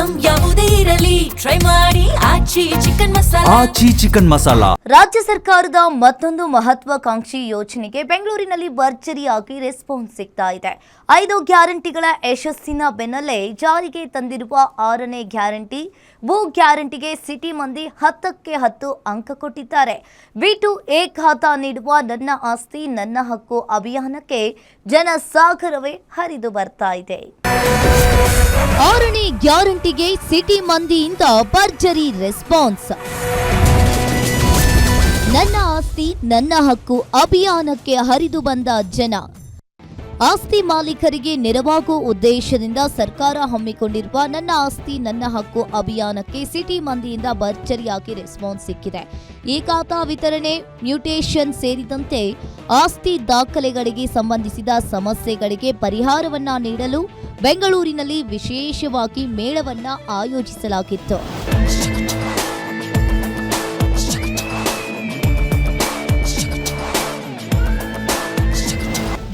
Item ಯಾವುದೇ ಇರಲಿ try ಮಾಡಿ ಆಚಿ ಚಿಕನ್ ಮಸಾಲಾ. ರಾಜ್ಯ ಸರ್ಕಾರದ ಮತ್ತೊಂದು ಮಹತ್ವಾಕಾಂಕ್ಷಿ ಯೋಜನೆಗೆ ಬೆಂಗಳೂರಿನಲ್ಲಿ ಭರ್ಜರಿಯಾಗಿ ರೆಸ್ಪಾನ್ಸ್ ಸಿಗ್ತಾ ಇದೆ. 5 ಗ್ಯಾರಂಟಿಗಳ ಯಶಸ್ಸಿನ ಬೆನ್ನಲ್ಲೇ ಜಾರಿಗೆ ತಂದಿರುವ 6ನೇ ಗ್ಯಾರಂಟಿ ಭೂ ಗ್ಯಾರಂಟಿಗೆ ಸಿಟಿ ಮಂದಿ 10ಕ್ಕೆ 10 ಅಂಕ ಕೊಟ್ಟಿದ್ದಾರೆ. B2A ಖಾತಾ ನೀಡುವ ನನ್ನ ಆಸ್ತಿ ನನ್ನ ಹಕ್ಕು ಅಭಿಯಾನಕ್ಕೆ ಜನಸಾಗರವೇ ಹರಿದು ಬರ್ತಾ ಇದೆ. 6ನೇ ಗ್ಯಾರಂಟಿಗೆ ಸಿಟಿ ಮಂದಿಯಿಂದ ಭರ್ಜರಿ ರೆಸ್ಪಾನ್ಸ್. ನನ್ನ ಆಸ್ತಿ ನನ್ನ ಹಕ್ಕು ಅಭಿಯಾನಕ್ಕೆ ಹರಿದು ಬಂದ ಜನ. ಆಸ್ತಿ ಮಾಲೀಕರಿಗೆ ನೆರವಾಗುವ ಉದ್ದೇಶದಿಂದ ಸರ್ಕಾರ ಹಮ್ಮಿಕೊಂಡಿರುವ ನನ್ನ ಆಸ್ತಿ ನನ್ನ ಹಕ್ಕು ಅಭಿಯಾನಕ್ಕೆ ಸಿಟಿ ಮಂದಿಯಿಂದ ಭರ್ಜರಿಯಾಗಿ ರೆಸ್ಪಾನ್ಸ್ ಸಿಕ್ಕಿದೆ. ಈ ಖಾತಾ ವಿತರಣೆ, ಮ್ಯೂಟೇಷನ್ ಸೇರಿದಂತೆ ಆಸ್ತಿ ದಾಖಲೆಗಳಿಗೆ ಸಂಬಂಧಿಸಿದ ಸಮಸ್ಯೆಗಳಿಗೆ ಪರಿಹಾರವನ್ನ ನೀಡಲು ಬೆಂಗಳೂರಿನಲ್ಲಿ ವಿಶೇಷವಾಗಿ ಮೇಳವನ್ನ ಆಯೋಜಿಸಲಾಗಿತ್ತು.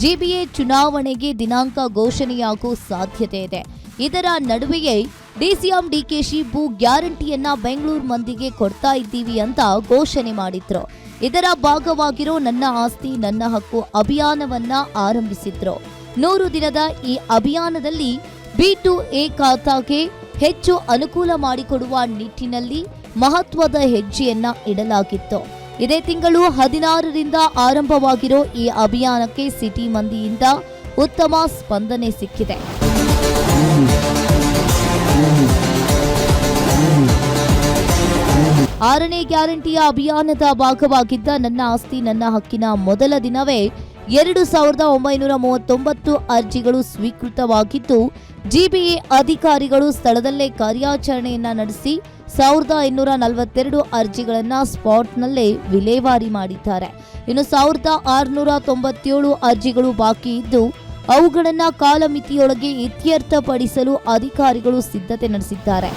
ಜಿಬಿಎ ಚುನಾವಣೆಗೆ ದಿನಾಂಕ ಘೋಷಣೆಯಾಗುವ ಸಾಧ್ಯತೆ ಇದೆ. ಇದರ ನಡುವೆಯೇ ಡಿಸಿಎಂ ಡಿಕೆಶಿ ಭೂ ಗ್ಯಾರಂಟಿಯನ್ನ ಬೆಂಗಳೂರು ಮಂದಿಗೆ ಕೊಡ್ತಾ ಇದ್ದೀವಿ ಅಂತ ಘೋಷಣೆ ಮಾಡಿದ್ರು. ಇದರ ಭಾಗವಾಗಿರೋ ನನ್ನ ಆಸ್ತಿ ನನ್ನ ಹಕ್ಕು ಅಭಿಯಾನವನ್ನ ಆರಂಭಿಸಿದ್ರು. 100 ದಿನದ ಈ ಅಭಿಯಾನದಲ್ಲಿ B2A ಖಾತಾಗೆ ಹೆಚ್ಚು ಅನುಕೂಲ ಮಾಡಿಕೊಡುವ ನಿಟ್ಟಿನಲ್ಲಿ ಮಹತ್ವದ ಹೆಜ್ಜೆಯನ್ನ ಇಡಲಾಗಿತ್ತು. ಇದೇ ತಿಂಗಳು 16ರಿಂದ ಆರಂಭವಾಗಿರೋ ಈ ಅಭಿಯಾನಕ್ಕೆ ಸಿಟಿ ಮಂದಿಯಿಂದ ಉತ್ತಮ ಸ್ಪಂದನೆ ಸಿಕ್ಕಿದೆ. ಆರನೇ ಗ್ಯಾರಂಟಿಯ ಅಭಿಯಾನದ ಭಾಗವಾಗಿದ್ದ ನನ್ನ ಆಸ್ತಿ ನನ್ನ ಹಕ್ಕಿನ ಮೊದಲ ದಿನವೇ 2939 ಅರ್ಜಿಗಳು ಸ್ವೀಕೃತವಾಗಿದ್ದು, ಜಿಬಿಎ ಅಧಿಕಾರಿಗಳು ಸ್ಥಳದಲ್ಲೇ ಕಾರ್ಯಾಚರಣೆಯನ್ನ ನಡೆಸಿ 1842 ಅರ್ಜಿಗಳನ್ನು ಸ್ಪಾಟ್ನಲ್ಲೇ ವಿಲೇವಾರಿ ಮಾಡಿದ್ದಾರೆ. ಇನ್ನು 1697 ಅರ್ಜಿಗಳು ಬಾಕಿ ಇದ್ದು ಅವುಗಳನ್ನು ಕಾಲಮಿತಿಯೊಳಗೆ ಇತ್ಯರ್ಥಪಡಿಸಲು ಅಧಿಕಾರಿಗಳು ಸಿದ್ಧತೆ ನಡೆಸಿದ್ದಾರೆ.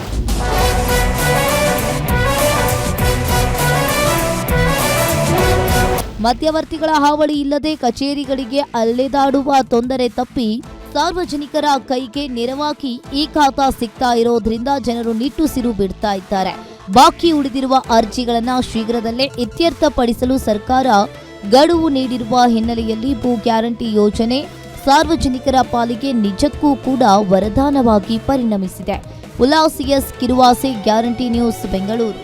ಮಧ್ಯವರ್ತಿಗಳ ಹಾವಳಿ ಇಲ್ಲದೆ ಕಚೇರಿಗಳಿಗೆ ಅಲೆದಾಡುವ ತೊಂದರೆ ತಪ್ಪಿ ಸಾರ್ವಜನಿಕರ ಕೈಗೆ ನೇರವಾಗಿ ಈ ಖಾತಾ ಸಿಗ್ತಾ ಇರೋದ್ರಿಂದ ಜನರು ನಿಟ್ಟುಸಿರು ಬಿಡ್ತಾ ಇದ್ದಾರೆ. ಬಾಕಿ ಉಳಿದಿರುವ ಅರ್ಜಿಗಳನ್ನು ಶೀಘ್ರದಲ್ಲೇ ಇತ್ಯರ್ಥಪಡಿಸಲು ಸರ್ಕಾರ ಗಡುವು ನೀಡಿರುವ ಹಿನ್ನೆಲೆಯಲ್ಲಿ ಭೂ ಗ್ಯಾರಂಟಿ ಯೋಜನೆ ಸಾರ್ವಜನಿಕರ ಪಾಲಿಗೆ ನಿಜಕ್ಕೂ ಕೂಡ ವರದಾನವಾಗಿ ಪರಿಣಮಿಸಿದೆ. Ullas S Kiruvase, Guarantee News, Bengaluru.